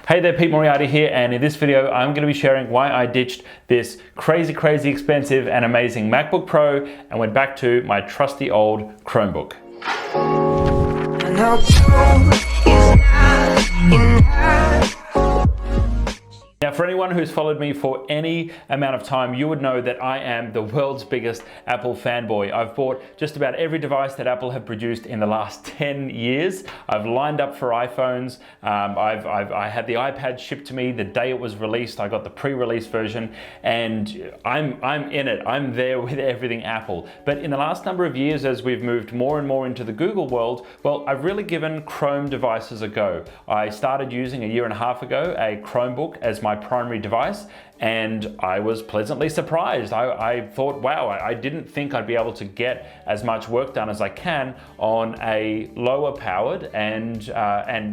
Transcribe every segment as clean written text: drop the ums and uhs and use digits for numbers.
Hey there, Pete Moriarty here, and in this video I'm going to be sharing why I ditched this crazy expensive and amazing MacBook Pro and went back to my trusty old Chromebook. Now, for anyone who's followed me for any amount of time, you would know that I am the world's biggest Apple fanboy. I've bought just about every device that Apple have produced in the last 10 years. I've lined up for iPhones. I had the iPad shipped to me the day it was released. I got the pre-release version, and I'm in it. I'm there with everything Apple. But in the last number of years, as we've moved more and more into the Google world, well, I've really given Chrome devices a go. I started using a year and a half ago a Chromebook as my primary device, and I was pleasantly surprised. I thought, wow, I didn't think I'd be able to get as much work done as I can on a lower powered and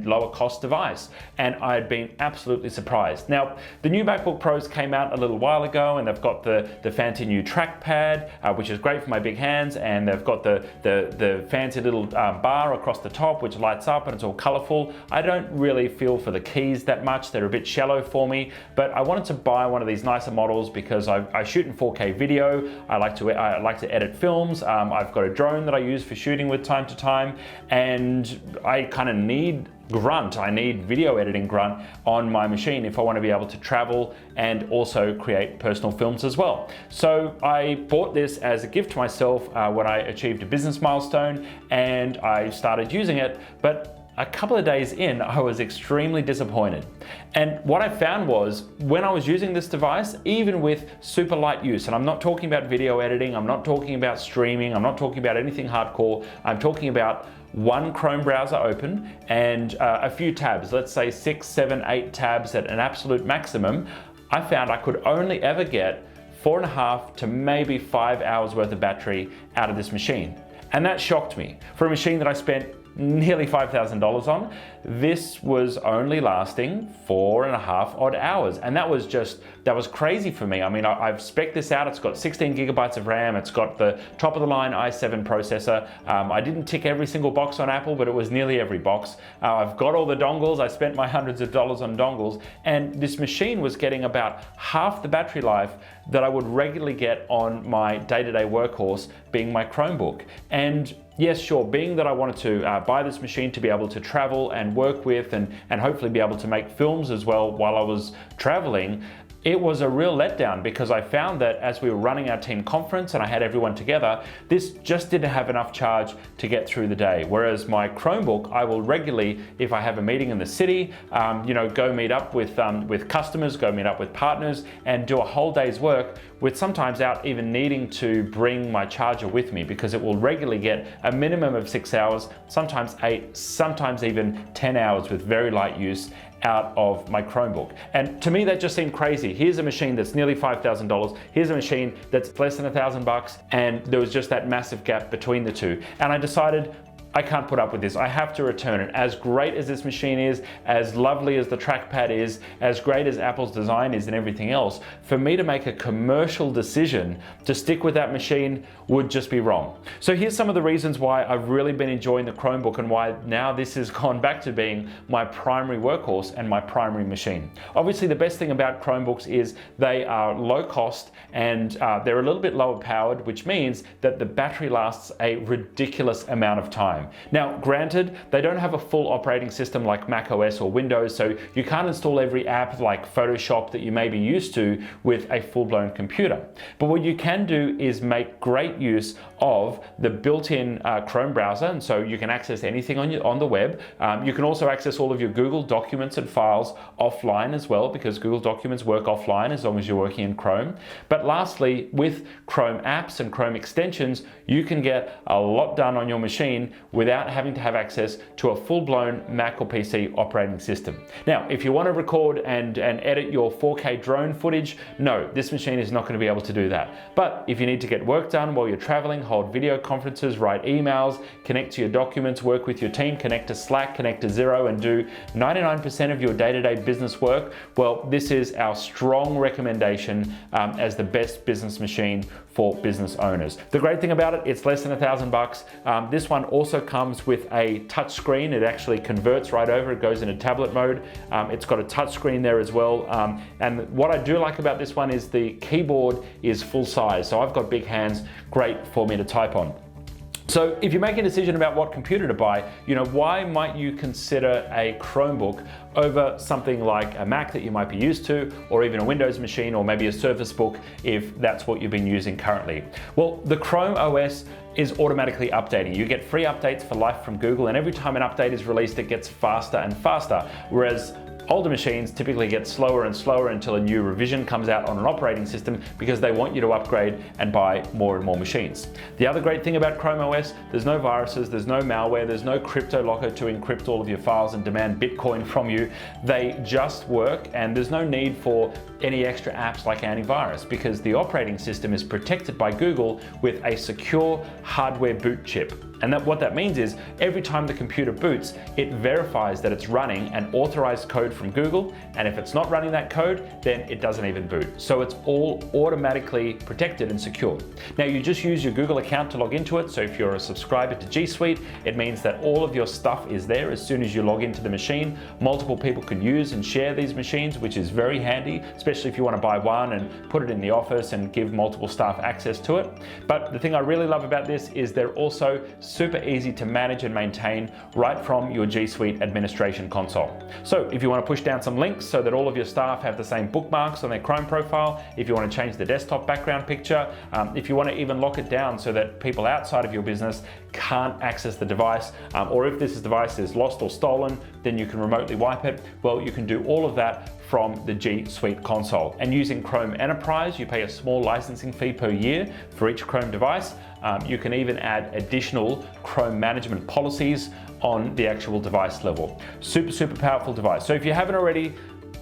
lower cost device, and I'd been absolutely surprised. Now, the new MacBook Pros came out a little while ago, and they've got the fancy new trackpad, which is great for my big hands, and they've got the fancy little bar across the top, which lights up and it's all colorful. I don't really feel for the keys that much. They're a bit shallow for me, but I wanted to buy one of these nicer models because I shoot in 4K video. I like to edit films. I've got a drone that I use for shooting with time to time, and I kind of need grunt. I need video editing grunt on my machine if I want to be able to travel and also create personal films as well. So I bought this as a gift to myself when I achieved a business milestone, and I started using it, but a couple of days in, I was extremely disappointed. And what I found was, when I was using this device, even with super light use, and I'm not talking about video editing, I'm not talking about streaming, I'm not talking about anything hardcore, I'm talking about one Chrome browser open and a few tabs, let's say 6, 7, 8 tabs at an absolute maximum, I found I could only ever get 4.5 to maybe 5 hours worth of battery out of this machine. And that shocked me. For a machine that I spent nearly $5,000 on, this was only lasting 4.5 odd hours. And that was crazy for me. I mean, I've spec'd this out. It's got 16 gigabytes of RAM. It's got the top of the line i7 processor. I didn't tick every single box on Apple, but it was nearly every box. I've got all the dongles. I spent my hundreds of dollars on dongles, and this machine was getting about half the battery life that I would regularly get on my day-to-day workhorse, being my Chromebook. And yes, sure, being that I wanted to buy this machine to be able to travel and work with and hopefully be able to make films as well while I was traveling, it was a real letdown because I found that as we were running our team conference and I had everyone together, this just didn't have enough charge to get through the day. Whereas my Chromebook, I will regularly, if I have a meeting in the city, go meet up with customers, go meet up with partners, and do a whole day's work with sometimes out even needing to bring my charger with me, because it will regularly get a minimum of 6 hours, sometimes 8, sometimes even 10 hours with very light use out of my Chromebook. And to me, that just seemed crazy. Here's a machine that's nearly $5,000. Here's a machine that's less than $1,000, and there was just that massive gap between the two. And I decided, I can't put up with this. I have to return it. As great as this machine is, as lovely as the trackpad is, as great as Apple's design is and everything else, for me to make a commercial decision to stick with that machine would just be wrong. So here's some of the reasons why I've really been enjoying the Chromebook and why now this has gone back to being my primary workhorse and my primary machine. Obviously, the best thing about Chromebooks is they are low cost and they're a little bit lower powered, which means that the battery lasts a ridiculous amount of time. Now, granted, they don't have a full operating system like Mac OS or Windows, so you can't install every app like Photoshop that you may be used to with a full-blown computer. But what you can do is make great use of the built-in Chrome browser, and so you can access anything on the web. You can also access all of your Google documents and files offline as well, because Google Documents work offline as long as you're working in Chrome. But lastly, with Chrome apps and Chrome extensions, you can get a lot done on your machine without having to have access to a full-blown Mac or PC operating system. Now, if you want to record and edit your 4K drone footage, no, this machine is not going to be able to do that. But if you need to get work done while you're traveling, hold video conferences, write emails, connect to your documents, work with your team, connect to Slack, connect to Xero, and do 99% of your day-to-day business work, well, this is our strong recommendation as the best business machine for business owners. The great thing about it, it's less than $1,000. This one also comes with a touch screen. It actually converts right over. It goes into tablet mode. It's got a touch screen there as well. And what I do like about this one is the keyboard is full size. So I've got big hands, great for me to type on. So if you're making a decision about what computer to buy, why might you consider a Chromebook over something like a Mac that you might be used to, or even a Windows machine, or maybe a Surface Book if that's what you've been using currently? Well, the Chrome OS is automatically updating. You get free updates for life from Google, and every time an update is released, it gets faster and faster, whereas older machines typically get slower and slower until a new revision comes out on an operating system because they want you to upgrade and buy more and more machines. The other great thing about Chrome OS, there's no viruses, there's no malware, there's no crypto locker to encrypt all of your files and demand Bitcoin from you. They just work, and there's no need for any extra apps like antivirus because the operating system is protected by Google with a secure hardware boot chip. And what that means is every time the computer boots, it verifies that it's running an authorized code from Google, and if it's not running that code, then it doesn't even boot. So it's all automatically protected and secure. Now you just use your Google account to log into it, so if you're a subscriber to G Suite, it means that all of your stuff is there as soon as you log into the machine. Multiple people can use and share these machines, which is very handy, especially if you want to buy one and put it in the office and give multiple staff access to it. But the thing I really love about this is they're also super easy to manage and maintain right from your G Suite administration console. So if you want to push down some links so that all of your staff have the same bookmarks on their Chrome profile, if you want to change the desktop background picture, if you want to even lock it down so that people outside of your business can't access the device, or if this device is lost or stolen, then you can remotely wipe it. Well, you can do all of that from the G Suite console. And using Chrome Enterprise, you pay a small licensing fee per year for each Chrome device. You can even add additional Chrome management policies on the actual device level. Super powerful device. So if you haven't already,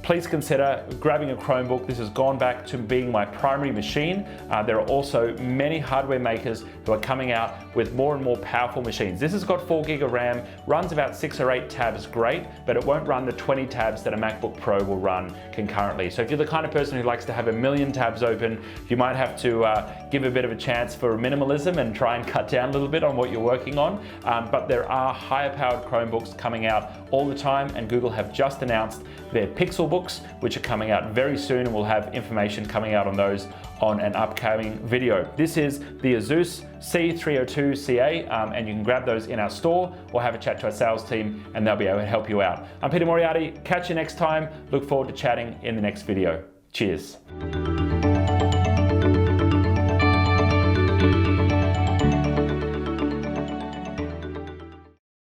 please consider grabbing a Chromebook. This has gone back to being my primary machine. There are also many hardware makers who are coming out with more and more powerful machines. This has got 4 gig of RAM, runs about 6 or 8 tabs great, but it won't run the 20 tabs that a MacBook Pro will run concurrently. So if you're the kind of person who likes to have 1,000,000 tabs open, you might have to give a bit of a chance for minimalism and try and cut down a little bit on what you're working on. But there are higher powered Chromebooks coming out all the time, and Google have just announced their Pixel books, which are coming out very soon, and we'll have information coming out on those on an upcoming video. This is the Asus C302CA, and you can grab those in our store or have a chat to our sales team and they'll be able to help you out. I'm Peter Moriarty. Catch you next time. Look forward to chatting in the next video. Cheers.